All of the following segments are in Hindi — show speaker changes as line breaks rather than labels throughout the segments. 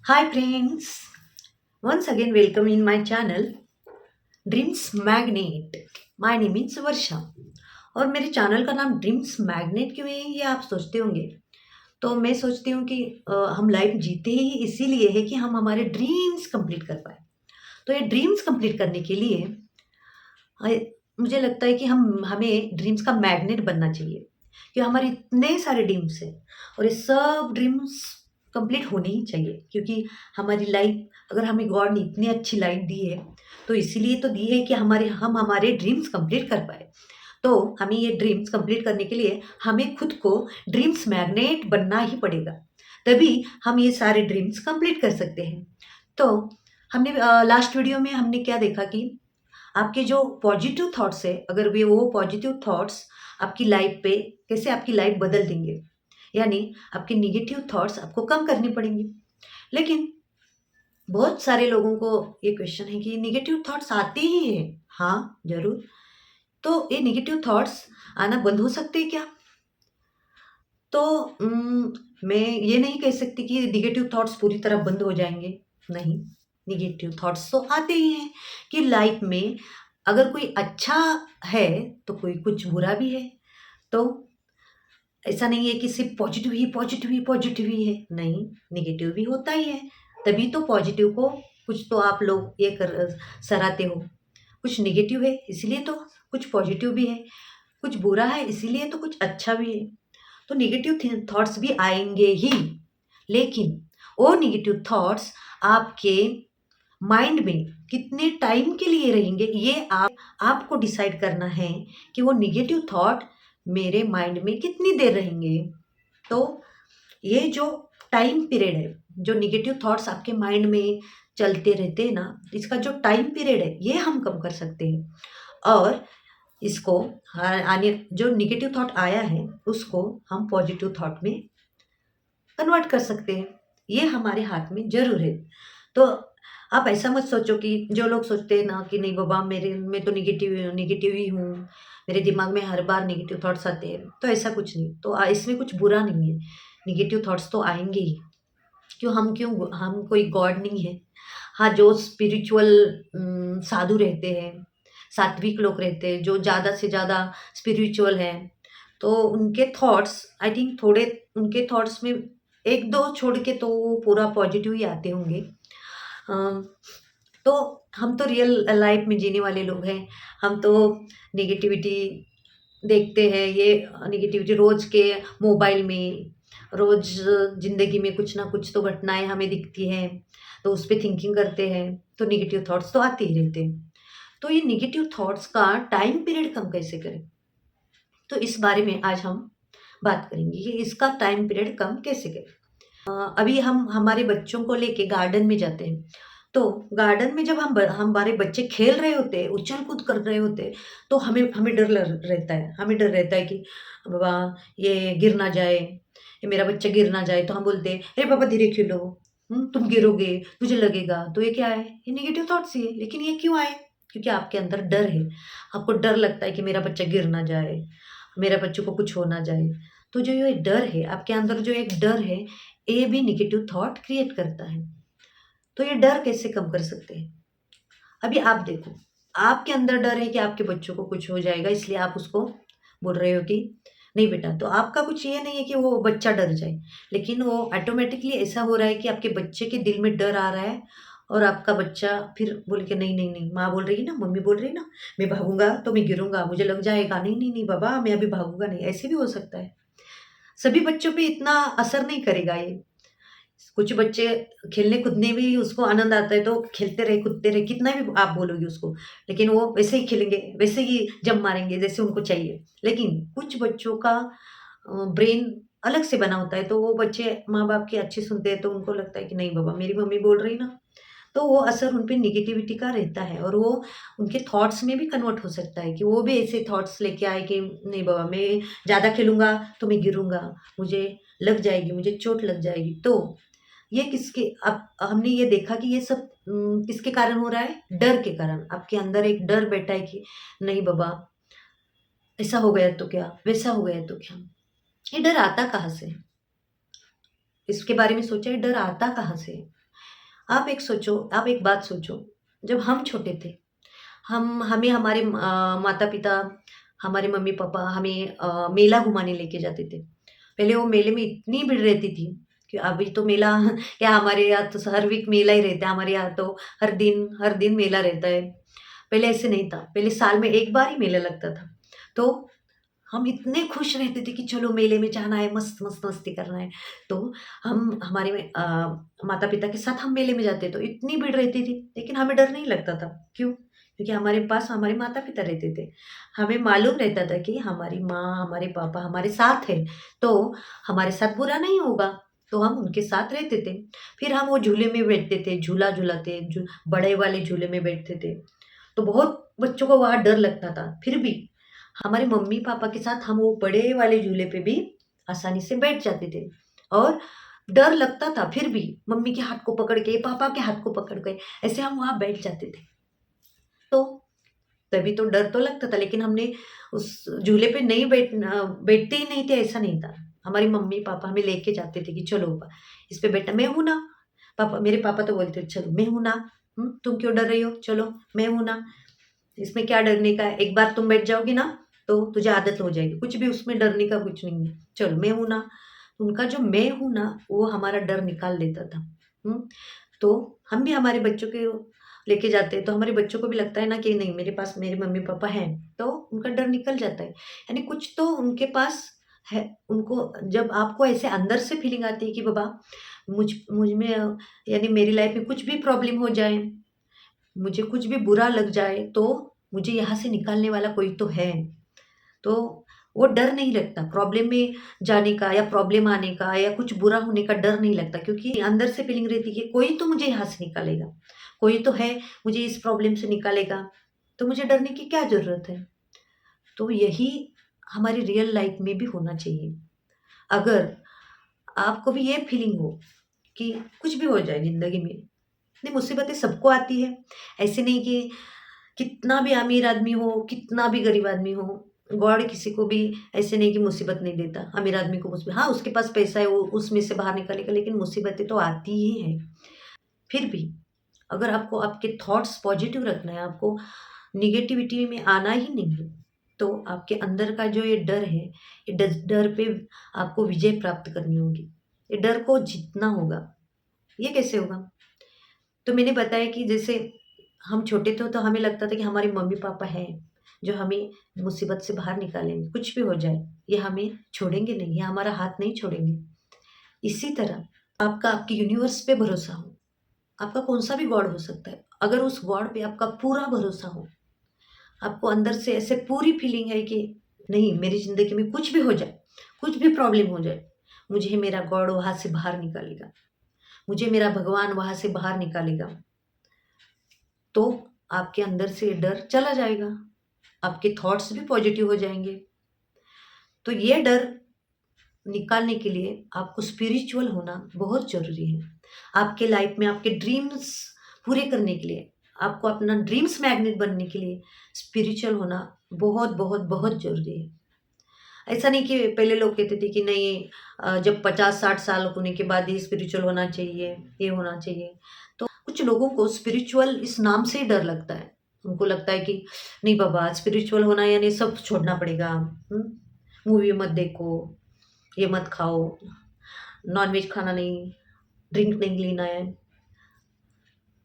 Hi friends, once again welcome in my channel Dreams Magnet. My name is वर्षा और मेरे चैनल का नाम ड्रीम्स मैग्नेट क्यों है ये आप सोचते होंगे। तो मैं सोचती हूँ कि हम लाइफ जीते ही इसीलिए है कि हम हमारे ड्रीम्स कंप्लीट कर पाए। तो ये ड्रीम्स कंप्लीट करने के लिए अ, मुझे लगता है कि हम हमें ड्रीम्स का मैग्नेट बनना चाहिए कि हमारे इतने सारे ड्रीम्स हैं और ये सब ड्रीम्स कंप्लीट होने ही चाहिए क्योंकि हमारी लाइफ अगर हमें गॉड ने इतनी अच्छी लाइफ दी है तो इसीलिए तो दी है कि हमारे ड्रीम्स कंप्लीट कर पाए। तो हमें ये ड्रीम्स कंप्लीट करने के लिए हमें खुद को ड्रीम्स मैग्नेट बनना ही पड़ेगा, तभी हम ये सारे ड्रीम्स कंप्लीट कर सकते हैं। तो हमने लास्ट वीडियो में हमने क्या देखा कि आपके जो पॉजिटिव थॉट्स है, अगर वे वो पॉजिटिव थॉट्स आपकी लाइफ पे कैसे आपकी लाइफ बदल देंगे, यानी आपके नेगेटिव थॉट्स आपको कम करने पड़ेंगे। लेकिन बहुत सारे लोगों को ये क्वेश्चन है कि नेगेटिव थॉट्स आते ही हैं। हाँ, ज़रूर। तो ये नेगेटिव थॉट्स आना बंद हो सकते हैं क्या? तो मैं ये नहीं कह सकती कि नेगेटिव थॉट्स पूरी तरह बंद हो जाएँगे, नहीं। नेगेटिव थॉट्स तो आते ही हैं कि लाइफ में अगर कोई अच्छा है, तो कोई कुछ बुरा भी है। तो ऐसा नहीं है कि सिर्फ़ पॉज़िटिव ही है, नहीं, नेगेटिव भी होता ही है। तभी तो पॉज़िटिव को कुछ तो आप लोग ये सराहते हो। कुछ नेगेटिव है, इसीलिए तो कुछ पॉज़िटिव भी है, कुछ बुरा है, इसीलिए तो कुछ अच्छा भी है। तो नेगेटिव थॉट्स भी आएँगे ही, लेकिन वो नेगेटिव थॉट्स आपके माइंड में कितने टाइम के लिए रहेंगे, ये आपको डिसाइड करना है कि वो नेगेटिव थॉट मेरे माइंड में कितनी देर रहेंगे। तो ये जो टाइम पीरियड है, जो नेगेटिव थॉट्स आपके माइंड में चलते रहते हैं ना, इसका जो टाइम पीरियड है, ये हम कम कर सकते हैं। और इसको आने जो नेगेटिव थॉट आया है, उसको हम पॉजिटिव थॉट में कन्वर्ट कर सकते हैं। ये हमारे हाथ में ज़रूर है। तो आप ऐसा मत सोचो कि जो लोग सोचते हैं ना कि नहीं बाबा मेरे मैं तो नेगेटिव ही हूँ, मेरे दिमाग में हर बार नेगेटिव थॉट्स आते हैं, तो ऐसा कुछ नहीं। तो इसमें कुछ बुरा नहीं है, नेगेटिव थॉट्स तो आएँगे ही। क्यों हम कोई गॉड नहीं है। हाँ, जो स्पिरिचुअल साधु रहते हैं, सात्विक लोग रहते हैं, जो ज़्यादा से ज़्यादा स्पिरिचुअल हैं, तो उनके थॉट्स आई थिंक थोड़े उनके थॉट्स में 1-2 छोड़ के तो वो पूरा पॉज़िटिव ही आते होंगे। अ, तो हम तो रियल लाइफ़ में जीने वाले लोग हैं। हम तो नेगेटिविटी देखते हैं, ये नेगेटिविटी रोज़ के मोबाइल में, रोज़ ज़िंदगी में कुछ ना कुछ तो घटनाएँ हमें दिखती हैं, तो उस पे थिंकिंग करते हैं, तो नेगेटिव थॉट्स तो आते ही रहते हैं। तो ये नेगेटिव थॉट्स का टाइम पीरियड कम कैसे करें? तो इस बारे में आज हम बात करेंगे कि इसका टाइम पीरियड कम कैसे करें। अभी हम हमारे बच्चों को लेके गार्डन में जाते हैं, तो गार्डन में जब हमारे बच्चे खेल रहे होते हैं, उछल-कूद कर रहे होते हैं, तो हमें हमें डर ल रहता है। हमें डर रहता है कि बाबा ये गिर ना जाए, ये मेरा बच्चा गिर ना जाए, तो हम बोलते हैं, "अरे पापा धीरे खेलो, तुम गिरोगे, तुझे लगेगा।" तो ये क्या है? ये नेगेटिव थॉट्स ही है। लेकिन ये क्यों आए? क्योंकि आपके अंदर डर है। आपको डर लगता है कि मेरा बच्चा गिर ना जाए, मेरे बच्चों को कुछ हो ना जाए। तो जो ये डर है, आपके अंदर जो एक डर है, ये भी नेगेटिव थॉट क्रिएट करता है। तो ये डर कैसे कम कर सकते हैं? अभी आप देखो, आपके अंदर डर है कि आपके बच्चों को कुछ हो जाएगा इसलिए आप उसको बोल रहे हो कि नहीं बेटा, तो आपका कुछ ये नहीं है कि वो बच्चा डर जाए, लेकिन वो ऑटोमैटिकली ऐसा हो रहा है कि आपके बच्चे के दिल में डर आ रहा है और आपका बच्चा फिर बोले कि नहीं, नहीं, नहीं, माँ बोल रही है ना, मम्मी बोल रही है ना, मैं भागूँगा तो मैं गिरूँगा, मुझे लग जाएगा। नहीं, नहीं, नहीं बाबा, मैं अभी भागूँगा नहीं, ऐसे भी हो सकता है। सभी बच्चों पे इतना असर नहीं करेगा ये। कुछ बच्चे खेलने कूदने में ही उसको आनंद आता है तो खेलते रहे, कूदते रहे, कितना भी आप बोलोगे उसको, लेकिन वो वैसे ही खेलेंगे, वैसे ही जंप मारेंगे जैसे उनको चाहिए। लेकिन कुछ बच्चों का ब्रेन अलग से बना होता है, तो वो बच्चे माँ-बाप की अच्छी सुनते हैं, तो उनको लगता है कि नहीं बाबा मेरी मम्मी बोल रही ना, तो वो असर उन पे नेगेटिविटी का रहता है और वो उनके थॉट्स में भी कन्वर्ट हो सकता है कि वो भी ऐसे थॉट्स लेके आए कि नहीं बाबा मैं ज़्यादा खेलूँगा तो मैं गिरूँगा, मुझे लग जाएगी, मुझे चोट लग जाएगी। तो ये किसके अब हमने ये देखा कि ये सब किसके कारण हो रहा है? डर के कारण। आपके अंदर एक डर बैठा है कि नहीं बाबा, ऐसा हो गया तो क्या? वैसा हो गया तो क्या? ये डर आता कहाँ से है? इसके बारे में सोचा है डर आता कहाँ से है? आप एक बात सोचो, जब हम छोटे थे, हमें हमारे माता-पिता, हमारे मम्मी-पापा हमें मेला घुमाने लेके जाते थे। पहले वो मेले में इतनी भीड़ रहती थी कि अभी तो मेला क्या हमारे यहाँ तो हर वीक मेला ही रहता है, हमारे यहाँ तो हर दिन मेला रहता है। पहले ऐसे नहीं था, पहले साल में 1 बार ही मेला लगता था। तो हम इतने खुश रहते थे कि चलो मेले में जाना है, मस्त-मस्त मस्ती करना है। तो हम हमारे माता-पिता के साथ हम मेले में जाते तो इतनी भीड़ रहती थी, लेकिन हमें डर नहीं लगता था। क्यों? क्योंकि हमारे पास हमारे माता-पिता रहते थे। हमें मालूम रहता था कि हमारी माँ, हमारे पापा हमारे साथ हैं, तो हमारे साथ बुरा नहीं होगा, तो हम उनके साथ रहते थे। फिर हम वो झूले में बैठते थे, झूला झूलाते, बड़े वाले झूले में बैठते थे। तो बहुत बच्चों को वहाँ डर लगता था, फिर भी हमारे मम्मी-पापा के साथ हम वो बड़े वाले झूले पे भी आसानी से बैठ जाते थे और डर लगता था, फिर भी मम्मी के हाथ को पकड़ के, पापा के हाथ को पकड़ के ऐसे हम वहाँ बैठ जाते थे। तो तभी तो डर तो लगता था, लेकिन हमने उस झूले पे नहीं बैठते ही नहीं थे, ऐसा नहीं था। हमारी मम्मी-पापा हमें लेके जाते थे कि चलो इस पे बैठना, मैं हूँ ना। मेरे पापा तो बोलते थे, "चलो मैं हूँ ना, तुम क्यों डर रही हो? चलो मैं हूँ ना।" इसमें क्या डरने का है? एक बार तुम बैठ जाओगी ना, तो तुझे आदत हो जाएगी। कुछ भी उसमें डरने का कुछ नहीं है। चलो मैं हूँ ना, उनका जो मैं हूँ ना, वो हमारा डर निकाल देता था। तो हम भी हमारे बच्चों को लेके जाते हैं, तो हमारे बच्चों को भी लगता है ना कि नहीं मेरे पास मेरे मम्मी-पापा हैं, तो उनका डर निकल जाता है। यानी कुछ तो उनके पास है, उनको जब आपको ऐसे अंदर से फीलिंग आती है कि बाबा मुझ में यानी मेरी लाइफ में कुछ भी प्रॉब्लम हो जाए, मुझे कुछ भी बुरा लग जाए, तो मुझे यहाँ से निकालने वाला कोई तो है। तो वो डर नहीं लगता, प्रॉब्लम में जाने का या प्रॉब्लम आने का या कुछ बुरा होने का डर नहीं लगता, क्योंकि अंदर से फीलिंग रहती है कि कोई तो मुझे यहाँ से निकालेगा, कोई तो है मुझे इस प्रॉब्लम से निकालेगा, तो मुझे डरने की क्या ज़रूरत है? तो यही हमारी रियल लाइफ में भी होना चाहिए। अगर आपको भी ये फीलिंग हो कि कुछ भी हो जाए ज़िंदगी में, नहीं मुसीबतें सबको आती है, ऐसे नहीं कि कितना भी अमीर आदमी हो, कितना भी गरीब आदमी हो, गॉड किसी को भी ऐसे नहीं कि मुसीबत नहीं देता। अमीर आदमी को मुसीबत, हाँ, उसके पास पैसा है, वो उसमें से बाहर निकलेगा, लेकिन मुसीबतें तो आती ही हैं। फिर भी अगर आपको आपके थॉट्स पॉजिटिव रखना है, आपको नेगेटिविटी में आना ही नहीं है, तो आपके अंदर का जो ये डर है, ये डर पे आपको विजय प्राप्त करनी होगी। ये डर को जीतना होगा। ये कैसे होगा? तो मैंने बताया कि जैसे हम छोटे थे तो हमें लगता था कि हमारे मम्मी-पापा हैं, जो हमें मुसीबत से बाहर निकालेंगे, कुछ भी हो जाए, ये हमें छोड़ेंगे नहीं, ये हमारा हाथ नहीं छोड़ेंगे। इसी तरह आपका आपके यूनिवर्स पे भरोसा हो, आपका कौन-सा भी गॉड हो सकता है, अगर उस गॉड पे आपका पूरा भरोसा हो, आपको अंदर से ऐसे पूरी फीलिंग है कि नहीं मेरी ज़िंदगी में कुछ भी हो जाए, कुछ भी प्रॉब्लम हो जाए, मुझे मेरा गॉड वहाँ से बाहर निकालेगा, मुझे मेरा भगवान वहाँ से बाहर निकालेगा। तो आपके अंदर से डर चला जाएगा, आपके थॉट्स भी पॉजिटिव हो जाएँगे। तो ये डर निकालने के लिए आपको स्पिरिचुअल होना बहुत ज़रूरी है। आपके लाइफ में आपके ड्रीम्स पूरे करने के लिए, आपको अपना ड्रीम्स मैग्नेट बनने के लिए स्पिरिचुअल होना बहुत, बहुत, बहुत ज़रूरी है। ऐसा नहीं कि पहले लोग कहते थे कि नहीं जब 50-60 साल होने के बाद ही स्पिरिचुअल होना चाहिए, ये होना चाहिए। तो कुछ लोगों को स्पिरिचुअल इस नाम से ही डर लगता है। उनको लगता है कि नहीं बाबा स्पिरिचुअल होना यानी सब छोड़ना पड़ेगा। मूवी मत देखो, ये मत खाओ, नॉन-वेज खाना नहीं, ड्रिंक नहीं लेना है।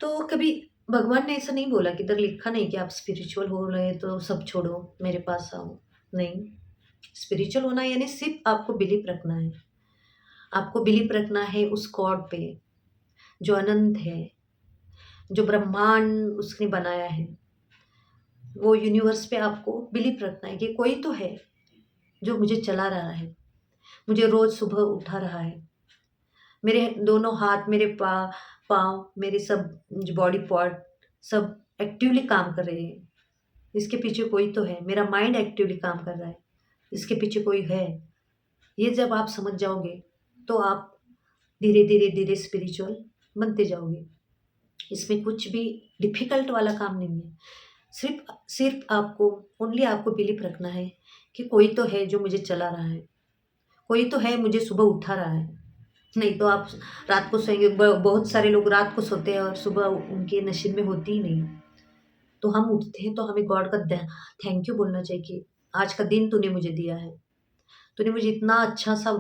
तो कभी भगवान ने ऐसा नहीं बोला कि इधर लिखा नहीं कि आप स्पिरिचुअल हो रहे हैं तो सब छोड़ो, मेरे पास आओ। नहीं, स्पिरिचुअल होना यानी सिर्फ़ आपको बिलीव रखना है। आपको बिलीव रखना है उस गॉड पे, जो अनंत है, जो ब्रह्मांड उसने बनाया है। वो यूनिवर्स पे आपको बिलीव रखना है कि कोई तो है, जो मुझे चला रहा है, मुझे रोज़ सुबह उठा रहा है। मेरे दोनों हाथ, मेरे पाँव, मेरे सब जो बॉडी पार्ट सब एक्टिवली काम कर रहे हैं। इसके पीछे कोई तो है, मेरा माइंड एक्टिवली काम कर रहा है, इसके पीछे कोई है। ये जब आप समझ जाओगे, तो आप धीरे-धीरे, धीरे स्पिरिचुअल बनते जाओगे। इसमें कुछ भी डिफ़िकल्ट वाला काम नहीं है। सिर्फ़ सिर्फ़ आपको ओनली आपको बिलीव रखना है कि कोई तो है जो मुझे चला रहा है, कोई तो है मुझे सुबह उठा रहा है। नहीं तो आप रात को सोएंगे, बहुत सारे लोग रात को सोते हैं और सुबह उनके नसीब में होती ही नहीं। तो हम उठते हैं तो हमें गॉड का थैंक यू बोलना चाहिए कि आज का दिन तूने मुझे दिया है। तूने मुझे इतना अच्छा सा,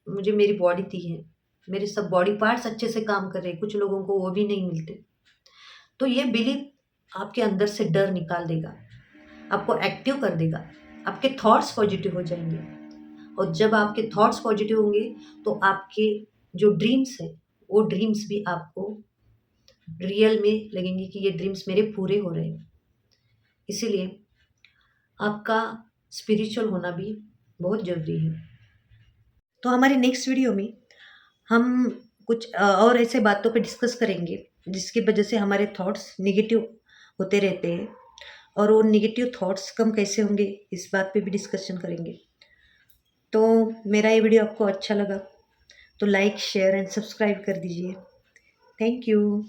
मुझे मेरी बॉडी दी है, मेरे सब बॉडी पार्ट्स अच्छे से काम कर रहे हैं, कुछ लोगों को वो भी नहीं मिलते। तो ये बिलीव आपके अंदर से डर निकाल देगा, आपको एक्टिव कर देगा, आपके थॉट्स पॉजिटिव हो जाएंगे। और जब आपके थॉट्स पॉजिटिव होंगे तो आपके जो ड्रीम्स है वो ड्रीम्स भी आपको रियल में लगेंगे कि ये ड्रीम्स मेरे पूरे हो रहे हैं। इसीलिए आपका स्पिरिचुअल होना भी बहुत ज़रूरी है। तो हमारे नेक्स्ट वीडियो में हम कुछ और ऐसे बातों पे डिस्कस करेंगे जिसकी वजह से हमारे थॉट्स नेगेटिव होते रहते हैं, और वो नेगेटिव थॉट्स कम कैसे होंगे इस बात पे भी डिस्कशन करेंगे। तो मेरा ये वीडियो आपको अच्छा लगा तो लाइक शेयर एंड सब्सक्राइब कर दीजिए। Thank you.